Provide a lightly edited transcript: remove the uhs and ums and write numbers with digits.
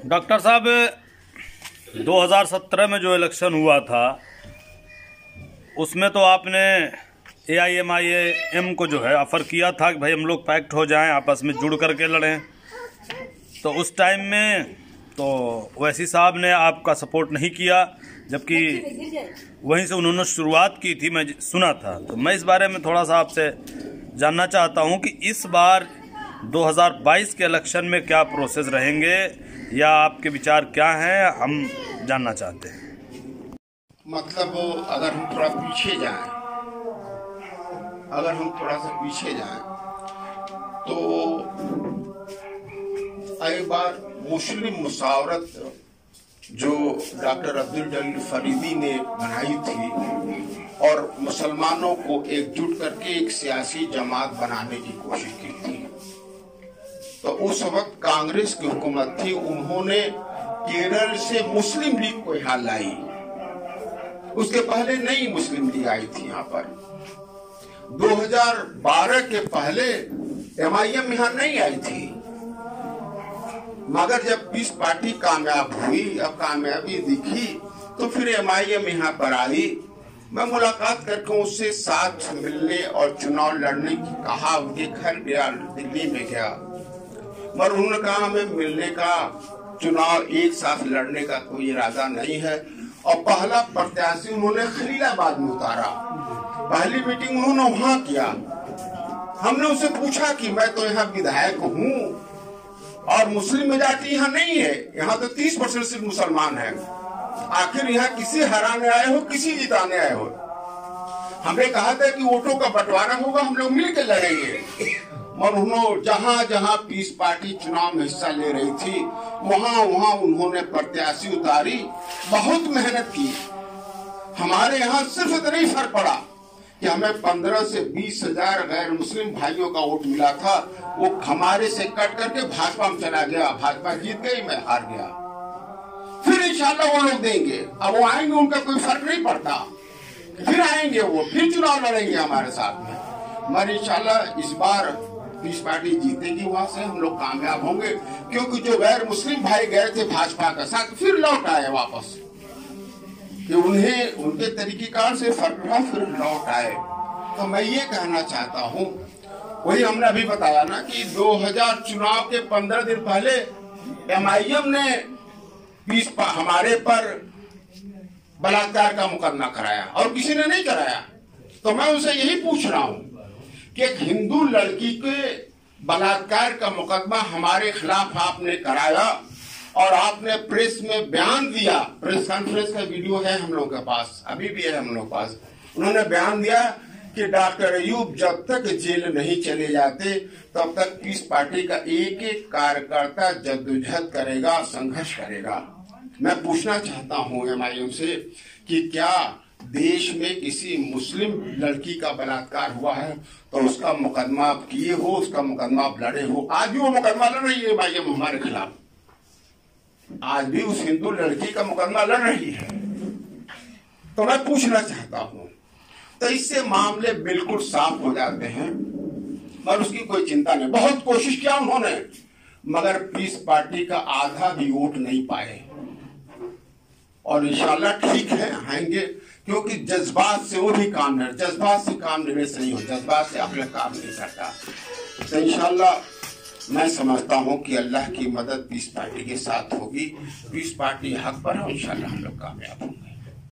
Doctor साहब 2017 में जो इलेक्शन हुआ था उसमें तो आपने AIMIAM को जो है ऑफ़र किया था कि भाई हम लोग पैक्ट हो जाएं, आपस में जुड़ करके लड़ें। तो उस टाइम में तो ओवैसी साहब ने आपका सपोर्ट नहीं किया, जबकि वहीं से उन्होंने शुरुआत की थी, मैं सुना था। तो मैं इस बारे में थोड़ा सा आपसे जानना चाहता हूं कि इस बार 2022 के इलेक्शन में क्या प्रोसेस रहेंगे या आपके विचार क्या हैं, हम जानना चाहते हैं। मतलब अगर हम थोड़ा पीछे जाएं तो एक बार मुस्लिम मुशावरत जो डॉक्टर अब्दुल जलील फरीदी ने बनाई थी और मुसलमानों को एकजुट करके एक सियासी जमात बनाने की कोशिश की थी, तो उस वक्त कांग्रेस की हुकूमत थी, उन्होंने केरल से मुस्लिम लीग को यहाँ लाई। उसके पहले नई मुस्लिम लीग आई थी यहाँ पर। 2012 के पहले MIM यहाँ नहीं आई थी, मगर जब पीस पार्टी कामयाब हुई, अब कामयाबी दिखी, तो फिर MIM यहाँ पर आई। मैं मुलाकात करके उससे साथ मिलने और चुनाव लड़ने की कहा, उनके घर गया, दिल्ली में गया, मगर उन्होंने कहा हमें मिलने का, चुनाव एक साथ लड़ने का कोई इरादा नहीं है। और पहला प्रत्याशी उन्होंने खलीलाबाद में उतारा। पहली मीटिंग उन्होंने वहां किया। हमने उसे पूछा कि मैं तो यहाँ विधायक हूँ और मुस्लिम मेजॉरिटी यहाँ नहीं है, यहाँ तो 30% सिर्फ मुसलमान है, आखिर यहाँ किसी हराने आए हो, किसी जिताने आए हो? हमने कहा था कि वोटों का बंटवारा होगा, हम लोग मिलकर लड़ेंगे। और उन्होंने जहां जहां पीस पार्टी चुनाव में हिस्सा ले रही थी वहां वहां उन्होंने प्रत्याशी उतारी, बहुत मेहनत की। हमारे यहाँ सिर्फ इतना ही फर्क पड़ा कि हमें 15 से 20 हजार गैर मुस्लिम भाइयों का वोट मिला था, वो हमारे से कट करके भाजपा में चला गया। भाजपा जीत गई, मैं हार गया। फिर इंशाल्लाह वो लोग देंगे, अब वो आएंगे, उनका कोई फर्क नहीं पड़ता, फिर आएंगे वो, फिर चुनाव लड़ेंगे हमारे साथ में। मगर इंशाल्लाह इस बार पीस पार्टी जीतेगी, वहां से हम लोग कामयाब होंगे, क्योंकि जो गैर मुस्लिम भाई गए थे भाजपा के साथ फिर लौट आए वापस, कि उन्हें उनके तरीकेकार से फर्क हुआ, फिर लौट आए। तो मैं ये कहना चाहता हूँ, वही हमने अभी बताया ना कि 2000 चुनाव के 15 दिन पहले MIM ने हमारे पर बलात्कार का मुकदमा कराया और किसी ने नहीं कराया। तो मैं उनसे यही पूछ रहा हूँ कि एक हिंदू लड़की के बलात्कार का मुकदमा हमारे खिलाफ आपने कराया और आपने प्रेस में बयान दिया, प्रेस कॉन्फ्रेंस का वीडियो है हम लोगों के पास, अभी भी है हम लोग के पास। उन्होंने बयान दिया कि डॉक्टर अयूब जब तक जेल नहीं चले जाते तब तक पीस पार्टी का एक एक कार्यकर्ता जद्दोजहद करेगा, संघर्ष करेगा। मैं पूछना चाहता हूँ MIM से कि क्या देश में किसी मुस्लिम लड़की का बलात्कार हुआ है तो उसका मुकदमा आप किए हो, उसका मुकदमा आप लड़े हो? आज भी वो मुकदमा लड़ रही है MIM हमारे खिलाफ, आज भी उस हिंदू लड़की का मुकदमा लड़ रही है। तो मैं पूछना चाहता हूं, तो इससे मामले बिल्कुल साफ हो जाते हैं, मगर उसकी कोई चिंता नहीं। बहुत कोशिश किया उन्होंने, मगर पीस पार्टी का आधा भी वोट नहीं पाए। और इंशाल्लाह ठीक है, आएंगे, क्योंकि जज्बात से वो भी काम नहीं, जज्बात से काम निवेश नहीं हो, जज्बात से अपना काम नहीं करता। तो इंशाल्लाह मैं समझता हूं कि अल्लाह की मदद पीस पार्टी के साथ होगी, पीस पार्टी हक पर है, इंशाल्लाह हम लोग कामयाब होंगे।